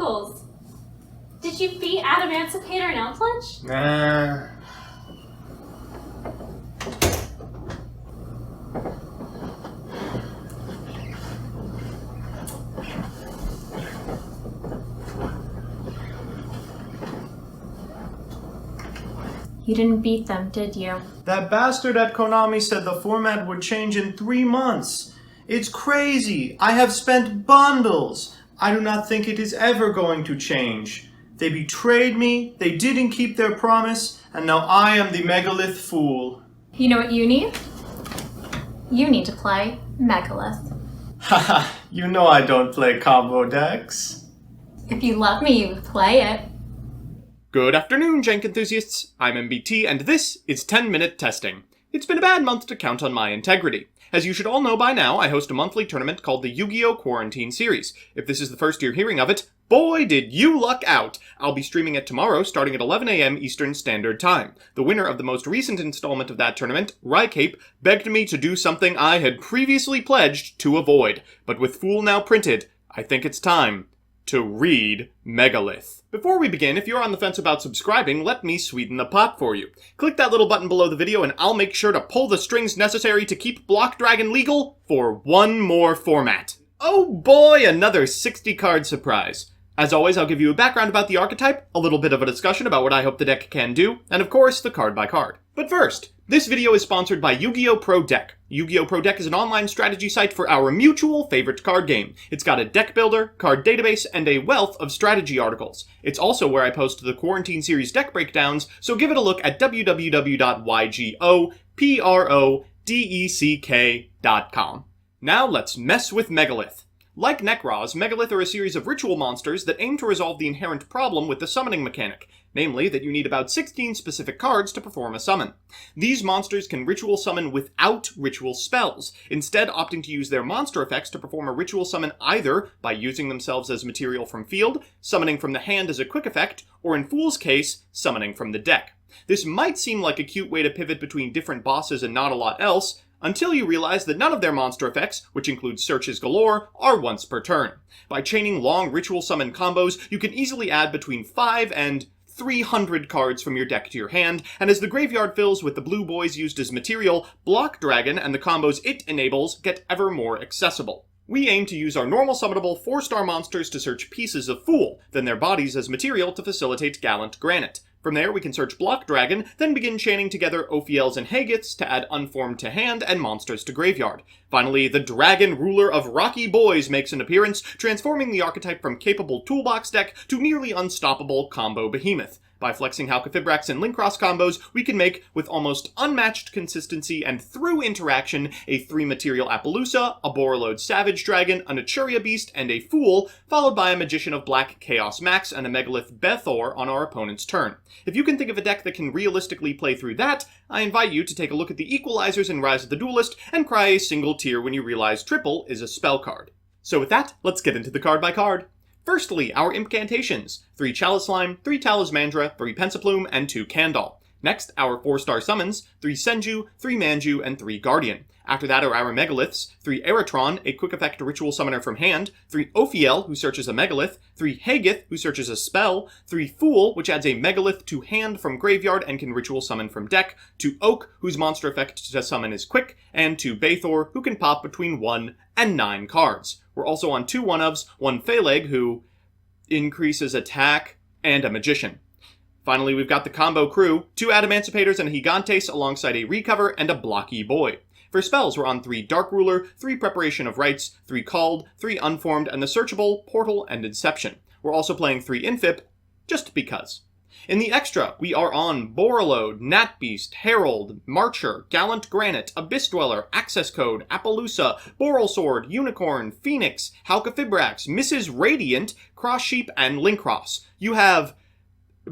goggles. Did you beat Adamancipator and Elflinch? Nah. You didn't beat them, did you? That bastard at Konami said the format would change in 3 months. It's crazy. I have spent bundles. I do not think it is ever going to change. They betrayed me, they didn't keep their promise, and now I am the Megalith fool. You know what you need? You need to play Megalith. Haha, you know I don't play combo decks. If you love me, you would play it. Good afternoon, Jank enthusiasts. I'm MBT, and this is 10-Minute Testing. It's been a bad month to count on my integrity. As you should all know by now, I host a monthly tournament called the Yu-Gi-Oh! Quarantine Series. If this is the first you're hearing of it, boy did you luck out! I'll be streaming it tomorrow starting at 11 a.m. Eastern Standard Time. The winner of the most recent installment of that tournament, Rycape, begged me to do something I had previously pledged to avoid. But with Fool now printed, I think it's time to read Megalith. Before we begin, if you're on the fence about subscribing, let me sweeten the pot for you. Click that little button below the video and I'll make sure to pull the strings necessary to keep Block Dragon legal for one more format. Oh boy, another 60-card surprise. As always, I'll give you a background about the archetype, a little bit of a discussion about what I hope the deck can do, and of course, the card by card. But first, this video is sponsored by Yu-Gi-Oh! Pro Deck. Yu-Gi-Oh! Pro Deck is an online strategy site for our mutual favorite card game. It's got a deck builder, card database, and a wealth of strategy articles. It's also where I post the Quarantine Series deck breakdowns, so give it a look at www.ygoprodeck.com. Now let's mess with Megalith. Like Necros, Megalith are a series of ritual monsters that aim to resolve the inherent problem with the summoning mechanic, namely that you need about 16 specific cards to perform a summon. These monsters can ritual summon without ritual spells, instead opting to use their monster effects to perform a ritual summon either by using themselves as material from field, summoning from the hand as a quick effect, or in Fool's case, summoning from the deck. This might seem like a cute way to pivot between different bosses and not a lot else, until you realize that none of their monster effects, which include searches galore, are once per turn. By chaining long ritual summon combos, you can easily add between 5 and 300 cards from your deck to your hand, and as the graveyard fills with the blue boys used as material, Block Dragon and the combos it enables get ever more accessible. We aim to use our normal summonable 4-star monsters to search pieces of Fool, then their bodies as material to facilitate Gallant Granite. From there, we can search Block Dragon, then begin chaining together Ophiels and Hagiths to add Unformed to hand and monsters to graveyard. Finally, the Dragon Ruler of Rocky Boys makes an appearance, transforming the archetype from capable toolbox deck to nearly unstoppable combo behemoth. By flexing Halqifibrax and Linkross combos, we can make, with almost unmatched consistency and through interaction, a 3-material Appaloosa, a Borreload Savage Dragon, a Naturia Beast, and a Fool, followed by a Magician of Black Chaos Max and a Megalith Bethor on our opponent's turn. If you can think of a deck that can realistically play through that, I invite you to take a look at the Equalizers in Rise of the Duelist and cry a single tear when you realize Triple is a spell card. So with that, let's get into the card by card. Firstly, our incantations. 3 Chalice Slime, 3 Talismandra, 3 Pensaplume, and 2 Candle. Next, our 4-star summons, 3 Senju, 3 Manju, and 3 Guardian. After that are our Megaliths, 3 Eritron, a quick effect ritual summoner from hand, 3 Ophiel, who searches a Megalith, 3 Hagith, who searches a spell, 3 Fool, which adds a Megalith to hand from graveyard and can ritual summon from deck, 2 Oak, whose monster effect to summon is quick, and 2 Bethor, who can pop between 1 and 9 cards. We're also on 2 one-ofs, 1 Phaleg, who increases attack, and a Magician. Finally, we've got the combo crew, 2 Adamancipators and a Gigantes alongside a Recover and a Blocky Boy. For spells, we're on 3 Dark Ruler, 3 Preparation of Rites, 3 Called, 3 Unformed, and the Searchable, Portal, and Inception. We're also playing 3 Infip, just because. In the extra, we are on Borreload, Natbeast, Herald, Marcher, Gallant Granite, Abyss Dweller, Access Code, Appaloosa, Boral Sword, Unicorn, Phoenix, Halqifibrax, Mrs. Radiant, Cross Sheep, and Linkross. You have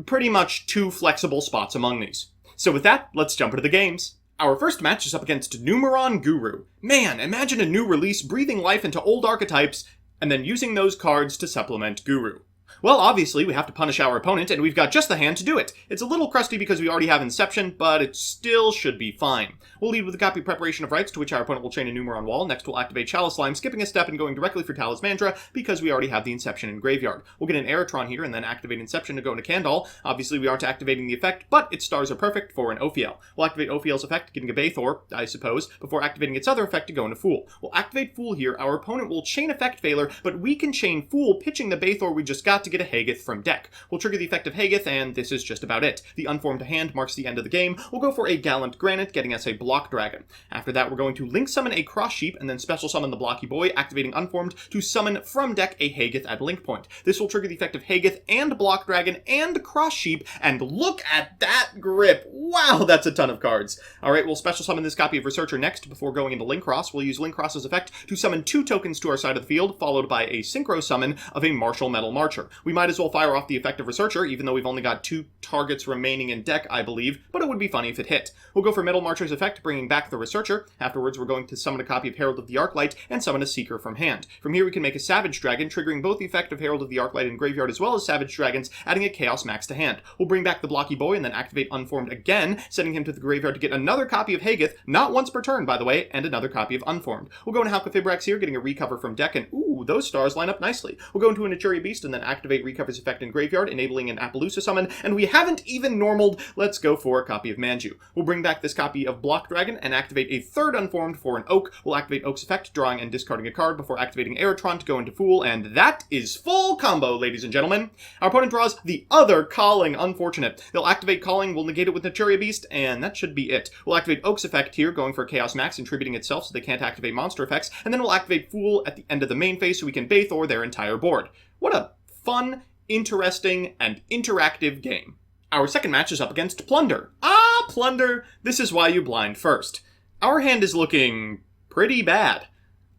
pretty much 2 flexible spots among these. So with that, let's jump into the games. Our first match is up against Numeron Guru. Man, imagine a new release breathing life into old archetypes, and then using those cards to supplement Guru. Well, obviously, we have to punish our opponent, and we've got just the hand to do it. It's a little crusty because we already have Inception, but it still should be fine. We'll lead with a copy of Preparation of Rites, to which our opponent will chain a Numeron Wall. Next, we'll activate Chalice Slime, skipping a step and going directly for Talismandra, because we already have the Inception in Graveyard. We'll get an Aeratron here, and then activate Inception to go into Candle. Obviously, we aren't activating the effect, but its stars are perfect for an Ophiel. We'll activate Ophiel's effect, getting a Bethor, I suppose, before activating its other effect to go into Fool. We'll activate Fool here. Our opponent will chain Effect Failure, but we can chain Fool, pitching the Bethor we just got to get a Hagith from deck. We'll trigger the effect of Hagith, and this is just about it. The unformed hand marks the end of the game. We'll go for a Gallant Granite, getting us a Block Dragon. After that, we're going to Link Summon a Cross Sheep, and then Special Summon the Blocky Boy, activating Unformed to summon from deck a Hagith at Link Point. This will trigger the effect of Hagith and Block Dragon and Cross Sheep, and look at that grip! Wow, that's a ton of cards. Alright, we'll Special Summon this copy of Researcher next before going into Link Cross. We'll use Link Cross's effect to summon 2 tokens to our side of the field, followed by a Synchro Summon of a Martial Metal Marcher. We might as well fire off the effect of Researcher, even though we've only got 2 targets remaining in deck, I believe, but it would be funny if it hit. We'll go for Metal Marcher's effect, bringing back the Researcher. Afterwards, we're going to summon a copy of Herald of the Arclight and summon a Seeker from hand. From here, we can make a Savage Dragon, triggering both the effect of Herald of the Arclight in Graveyard as well as Savage Dragons, adding a Chaos Max to hand. We'll bring back the Blocky Boy and then activate Unformed again, sending him to the graveyard to get another copy of Hagith, not once per turn, by the way, and another copy of Unformed. We'll go into Halqifibrax here, getting a Recover from deck, and ooh, those stars line up nicely. We'll go into an Naturia Beast and then activate Recover's effect in Graveyard, enabling an Appaloosa summon, and we haven't even normaled. Let's go for a copy of Manju. We'll bring back this copy of Block Dragon and activate a third Unformed for an Oak. We'll activate Oak's effect, drawing and discarding a card before activating Aeratron to go into Fool, and that is full combo, ladies and gentlemen. Our opponent draws the other Calling. Unfortunate. They'll activate Calling, we'll negate it with Naturia Beast, and that should be it. We'll activate Oak's effect here, going for Chaos Max, contributing itself so they can't activate monster effects, and then we'll activate Fool at the end of the main phase so we can Bethor their entire board. What a fun, interesting, and interactive game. Our second match is up against Plunder. Ah, Plunder! This is why you blind first. Our hand is looking pretty bad.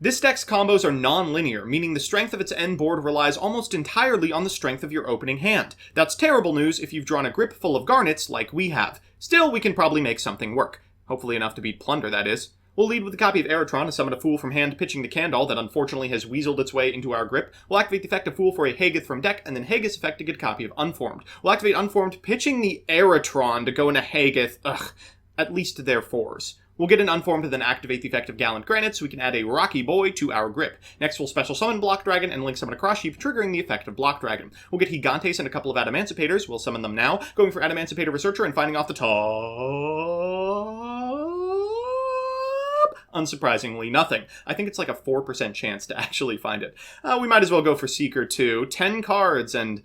This deck's combos are non-linear, meaning the strength of its end board relies almost entirely on the strength of your opening hand. That's terrible news if you've drawn a grip full of garnets like we have. Still, we can probably make something work. Hopefully enough to beat Plunder, that is. We'll lead with a copy of Aeratron to summon a Fool from hand, pitching the Candle that unfortunately has weaseled its way into our grip. We'll activate the effect of Fool for a Hagith from deck, and then Hagith's effect to get a copy of Unformed. We'll activate Unformed, pitching the Aeratron to go into Hagith. Ugh, at least they're 4s. We'll get an Unformed and then activate the effect of Gallant Granite so we can add a Rocky Boy to our grip. Next, we'll Special Summon Block Dragon and Link Summon a Cross Sheep, triggering the effect of Block Dragon. We'll get Gigantes and a couple of Adamancipators. We'll summon them now, going for Adamancipator Researcher and finding off the top. Unsurprisingly, nothing. I think it's like a 4% chance to actually find it. We might as well go for Seeker too. 10 cards, and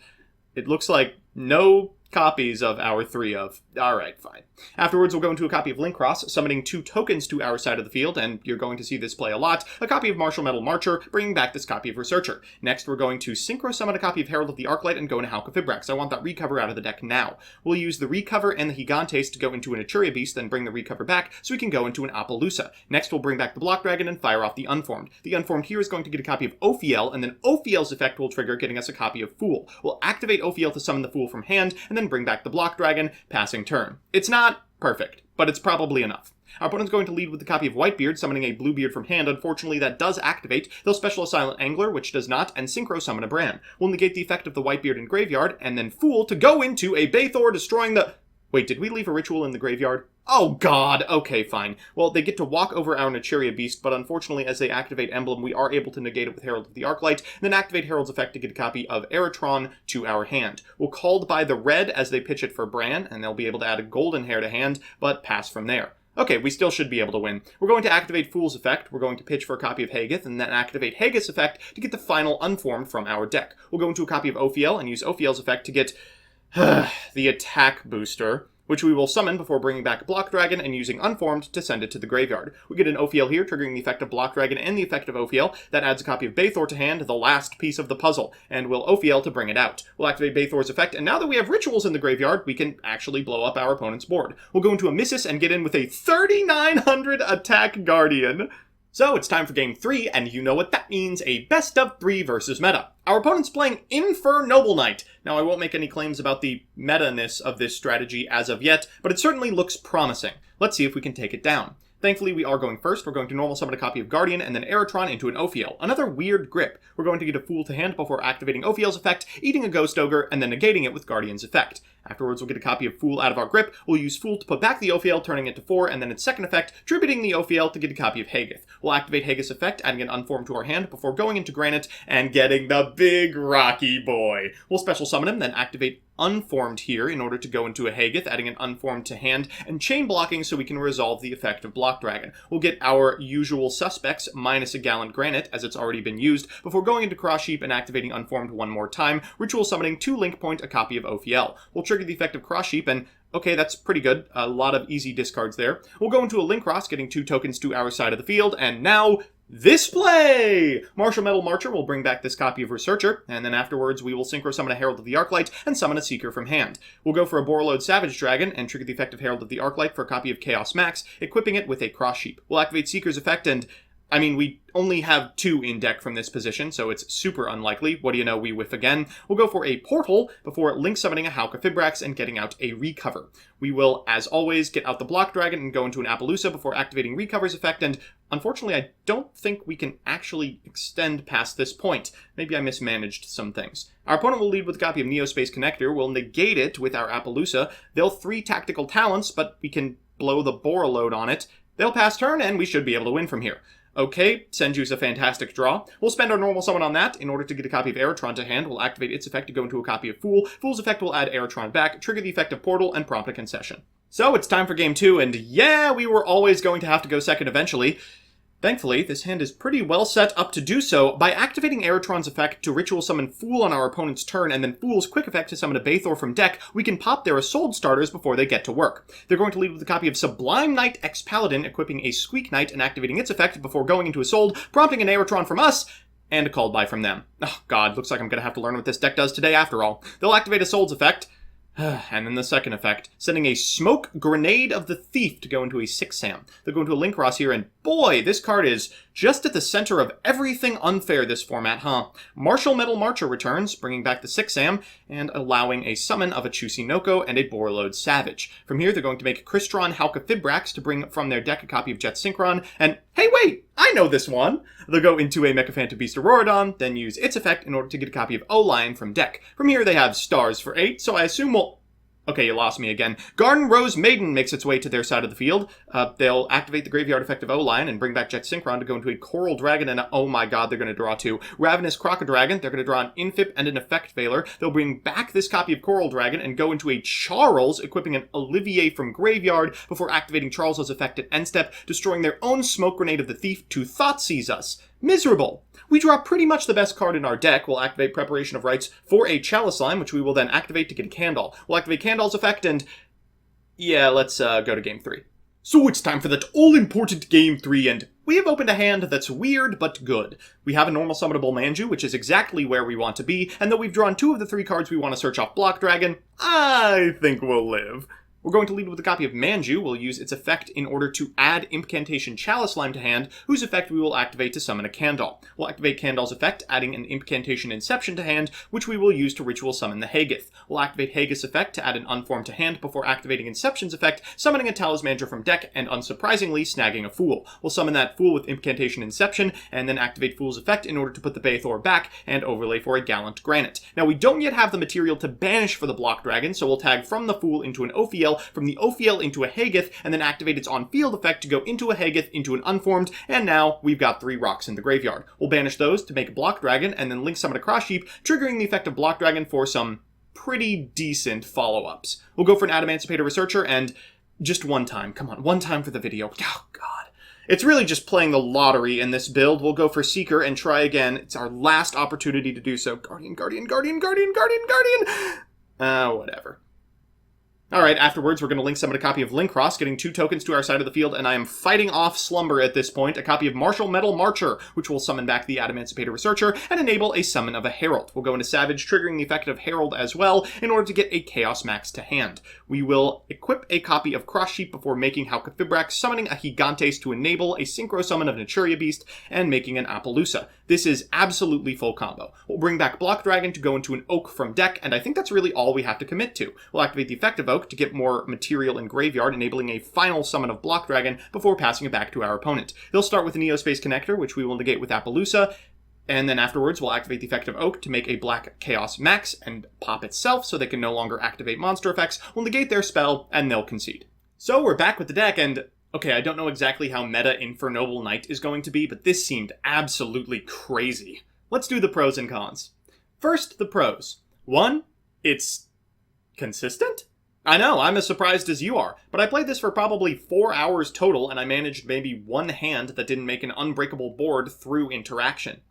it looks like no copies of our 3 of. Alright, fine. Afterwards, we'll go into a copy of Link Cross, summoning 2 tokens to our side of the field, and you're going to see this play a lot. A copy of Martial Metal Marcher, bringing back this copy of Researcher. Next, we're going to Synchro Summon a copy of Herald of the Arclight and go into Halqifibrax. I want that Recover out of the deck now. We'll use the Recover and the Gigantes to go into an Naturia Beast, then bring the Recover back so we can go into an Appaloosa. Next, we'll bring back the Block Dragon and fire off the Unformed. The Unformed here is going to get a copy of Ophiel, and then Ophiel's effect will trigger, getting us a copy of Fool. We'll activate Ophiel to summon the Fool from hand, and then bring back the Block Dragon, passing turn. It's not perfect, but it's probably enough. Our opponent's going to lead with a copy of Whitebeard, summoning a Bluebeard from hand. Unfortunately, that does activate. They'll special a Silent Angler, which does not, and Synchro Summon a Bran. We'll negate the effect of the Whitebeard in Graveyard, and then Fool to go into a Bethor, destroying the... Wait, did we leave a ritual in the graveyard? Oh god, okay, fine. Well, they get to walk over our Naturia Beast, but unfortunately as they activate Emblem, we are able to negate it with Herald of the Arclight, and then activate Herald's effect to get a copy of Aeratron to our hand. We'll Called by the red as they pitch it for Bran, and they'll be able to add a Golden Hair to hand, but pass from there. Okay, we still should be able to win. We're going to activate Fool's effect, we're going to pitch for a copy of Hagith, and then activate Hagith's effect to get the final Unformed from our deck. We'll go into a copy of Ophiel and use Ophiel's effect to get the attack booster, which we will summon before bringing back Block Dragon and using Unformed to send it to the graveyard. We get an Ophiel here, triggering the effect of Block Dragon and the effect of Ophiel. That adds a copy of Bethor to hand, the last piece of the puzzle, and we'll Ophiel to bring it out. We'll activate Bethor's effect, and now that we have rituals in the graveyard, we can actually blow up our opponent's board. We'll go into a Missus and get in with a 3,900 attack Guardian. So it's time for game 3, and you know what that means, a best of 3 versus meta. Our opponent's playing Infer Noble Knight. Now, I won't make any claims about the meta-ness of this strategy as of yet, but it certainly looks promising. Let's see if we can take it down. Thankfully, we are going first. We're going to normal summon a copy of Guardian and then Aeritron into an Ophiel. Another weird grip. We're going to get a Fool to hand before activating Ophiel's effect, eating a Ghost Ogre, and then negating it with Guardian's effect. Afterwards, we'll get a copy of Fool out of our grip. We'll use Fool to put back the Ophiel, turning it to 4, and then its second effect, tributing the Ophiel to get a copy of Hagith. We'll activate Hagith's effect, adding an Unformed to our hand before going into Granite and getting the big Rocky Boy. We'll special summon him, then activate Unformed here in order to go into a Hagith, adding an Unformed to hand, and chain blocking so we can resolve the effect of Block Dragon. We'll get our usual suspects minus a Gallant Granite, as it's already been used, before going into Cross Sheep and activating Unformed one more time, ritual summoning to Link Point a copy of Ophiel. We'll trigger the effect of Cross Sheep and okay, that's pretty good. A lot of easy discards there. We'll go into a Link Cross, getting 2 tokens to our side of the field, and now this play! Martial Metal Marcher will bring back this copy of Researcher, and then afterwards we will Synchro Summon a Herald of the Arclight and summon a Seeker from hand. We'll go for a Borreload Savage Dragon and trigger the effect of Herald of the Arclight for a copy of Chaos Max, equipping it with a Cross Sheep. We'll activate Seeker's effect and we only have 2 in deck from this position, so it's super unlikely. What do you know, we whiff again. We'll go for a Portal before Link summoning a Hauka Fibrax and getting out a Recover. We will, as always, get out the Block Dragon and go into an Appaloosa before activating Recover's effect, and unfortunately I don't think we can actually extend past this point. Maybe I mismanaged some things. Our opponent will lead with a copy of Neospace Connector. We'll negate it with our Appaloosa. They'll 3 Tactical Talents, but we can blow the Borreload on it. They'll pass turn, and we should be able to win from here. Okay, Senju's a fantastic draw. We'll spend our normal summon on that. In order to get a copy of Aeritron to hand, we'll activate its effect to go into a copy of Fool. Fool's effect will add Aeritron back, trigger the effect of Portal, and prompt a concession. So it's time for game 2, and yeah, we were always going to have to go second eventually. Thankfully, this hand is pretty well set up to do so. By activating Aeritron's effect to ritual summon Fool on our opponent's turn, and then Fool's quick effect to summon a Bethor from deck, we can pop their Assault starters before they get to work. They're going to lead with a copy of Sublime Knight X Paladin, equipping a Squeak Knight and activating its effect before going into Assault, prompting an Aeritron from us, and a Called By from them. Oh god, looks like I'm gonna have to learn what this deck does today after all. They'll activate Assault's effect, and then the second effect, sending a Smoke Grenade of the Thief to go into a 6-Sam. They'll go into a Link Cross here, and boy, this card is just at the center of everything unfair this format, huh? Martial Metal Marcher returns, bringing back the 6-Sam, and allowing a summon of a Chusinoko and a Borreload Savage. From here, they're going to make Crystron Hauka Fibrax to bring from their deck a copy of Jet Synchron, and hey wait, I know this one! They'll go into a Mecha Phantom Beast Auroradon, then use its effect in order to get a copy of O-Lion from deck. From here, they have Stars for 8, so I assume we'll... Okay, you lost me again. Garden Rose Maiden makes its way to their side of the field. They'll activate the graveyard effect of O-Lion and bring back Jet Synchron to go into a Coral Dragon and oh my god, they're going to draw 2. Ravenous Crocodragon, they're going to draw an Infip and an Effect Veiler. They'll bring back this copy of Coral Dragon and go into a Charles, equipping an Olivier from graveyard before activating Charles's effect at end step, destroying their own Smoke Grenade of the Thief to Thoughtseize us. Miserable! We draw pretty much the best card in our deck. We'll activate Preparation of Rites for a Chalice Line, which we will then activate to get a Candle. We'll activate Candle's effect, and yeah, let's go to game 3. So it's time for that all-important game 3, and we have opened a hand that's weird but good. We have a normal summonable Manju, which is exactly where we want to be, and though we've drawn 2 of the 3 cards we want to search off Block Dragon, I think we'll live. We're going to lead with a copy of Manju. We'll use its effect in order to add Incantation Chalice Lime to hand, whose effect we will activate to summon a Candle. We'll activate Candle's effect, adding an Incantation Inception to hand, which we will use to ritual summon the Hagith. We'll activate Hagith's effect to add an Unformed to hand before activating Inception's effect, summoning a Talismandra from deck, and unsurprisingly, snagging a Fool. We'll summon that Fool with Incantation Inception, and then activate Fool's effect in order to put the Bethor back, and overlay for a Gallant Granite. Now, we don't yet have the material to banish for the Block Dragon, so we'll tag from the Fool into an Ophiel, from the Ophiel into a Hagith, and then activate its on-field effect to go into a Hagith, into an Unformed, and now we've got 3 rocks in the graveyard. We'll banish those to make a Block Dragon, and then Link summon a Cross Sheep, triggering the effect of Block Dragon for some pretty decent follow-ups. We'll go for an Adamancipator Researcher, and just one time. Come on, one time for the video. Oh, God. It's really just playing the lottery in this build. We'll go for Seeker and try again. It's our last opportunity to do so. Guardian, Guardian, Guardian, Guardian, Guardian, Guardian! Whatever. Alright, afterwards we're going to Link summon a copy of Link Cross, getting 2 tokens to our side of the field, and I am fighting off Slumber at this point, a copy of Martial Metal Marcher, which will summon back the Adamancipator Researcher, and enable a summon of a Herald. We'll go into Savage, triggering the effect of Herald as well, in order to get a Chaos Max to hand. We will equip a copy of Cross Sheep before making Hauka Fibrax, summoning a Gigantes to enable a Synchro Summon of Naturia Beast, and making an Appaloosa. This is absolutely full combo. We'll bring back Block Dragon to go into an Oak from deck, and I think that's really all we have to commit to. We'll activate the effect of Oak, Oak to get more material in Graveyard, enabling a final summon of Block Dragon before passing it back to our opponent. They'll start with an Neospace Connector, which we will negate with Appaloosa, and then afterwards we'll activate the effect of Oak to make a Black Chaos Max and pop itself so they can no longer activate monster effects. We'll negate their spell, and they'll concede. So we're back with the deck, and okay, I don't know exactly how meta Infernoble Knight is going to be, but this seemed absolutely crazy. Let's do the pros and cons. First, the pros. 1, it's consistent? I know, I'm as surprised as you are, but I played this for probably 4 hours total, and I managed maybe one hand that didn't make an unbreakable board through interaction.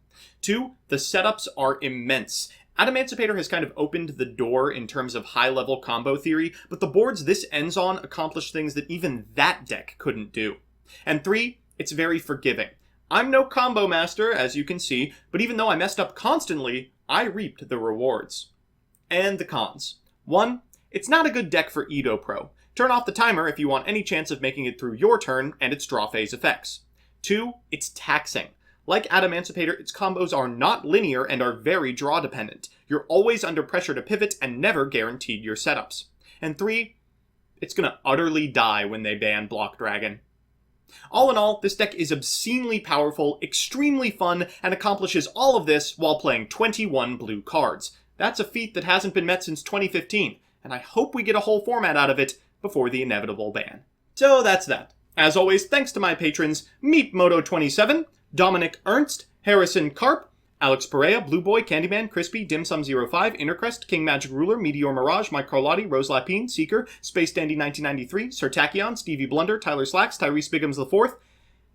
2, the setups are immense. Adamancipator has kind of opened the door in terms of high-level combo theory, but the boards this ends on accomplish things that even that deck couldn't do. And 3, it's very forgiving. I'm no combo master, as you can see, but even though I messed up constantly, I reaped the rewards. And the cons. 1, it's not a good deck for Edo Pro. Turn off the timer if you want any chance of making it through your turn and its draw phase effects. 2, it's taxing. Like Adamancipator, its combos are not linear and are very draw dependent. You're always under pressure to pivot and never guaranteed your setups. And 3, it's gonna utterly die when they ban Block Dragon. All in all, this deck is obscenely powerful, extremely fun, and accomplishes all of this while playing 21 blue cards. That's a feat that hasn't been met since 2015, and I hope we get a whole format out of it before the inevitable ban. So that's that. As always, thanks to my patrons, Meatmoto27, Dominic Ernst, Harrison Karp, Alex Perea, Blue Boy, Candyman, Crispy, Dimsum05, Intercrest, King Magic Ruler, Meteor Mirage, Mike Carlotti, Rose Lapine, Seeker, Space Dandy 1993, Sir Tachyon, Stevie Blunder, Tyler Slacks, Tyrese Biggums IV,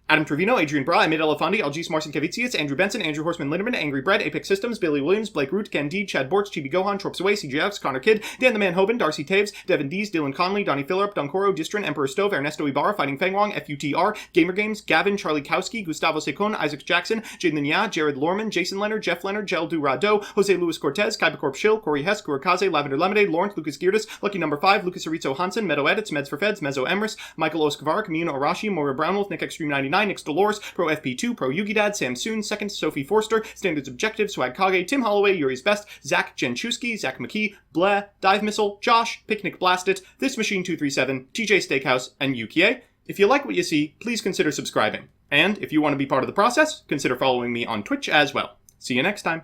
Adam Trevino, Adrian Bra, Amid Elefandi, Algis Marcin Kavicius, Andrew Benson, Andrew Horseman Linderman, Angry Bread, Apex Systems, Billy Williams, Blake Root, Ken Deed, Chad Bortz, Chibi Gohan, Torps Away, CJX, Connor Kidd, Dan the Man Hoban, Darcy Taves, Devin Dees, Dylan Conley, Donnie Phillip, Dunkoro, Distrin, Emperor Stove, Ernesto Ibarra, Fighting Fangwong, FUTR, Gamer Games, Gavin, Charlie Kowski, Gustavo Secon, Isaac Jackson, Jaden Ya, Jared Lorman, Jason Leonard, Jeff Leonard, Gel Du Rado, Jose Luis Cortez, Kybercorp Shill, Corey Hess, Kurakaze, Lavender Lemonade, Lawrence, Lucas Geardas, Lucky Number 5, Lucas Arizo Hansen, Meadow Edits, Meds for Feds, Mezzo Emrys, Michael Oscavar, Camino Arashi, Moira Brownwolf, Nick Extreme 99, Nick Dolores, Pro FP2, Pro Yugi Dad, Sam Soon, Second, Sophie Forster, Standards Objective, Swag Kage, Tim Holloway, Yuri's Best, Zach Jenchusky, Zach McKee, Bleh, Dive Missile, Josh, Picnic Blastit, This Machine 237, TJ Steakhouse, and Yukie. If you like what you see, please consider subscribing. And if you want to be part of the process, consider following me on Twitch as well. See you next time.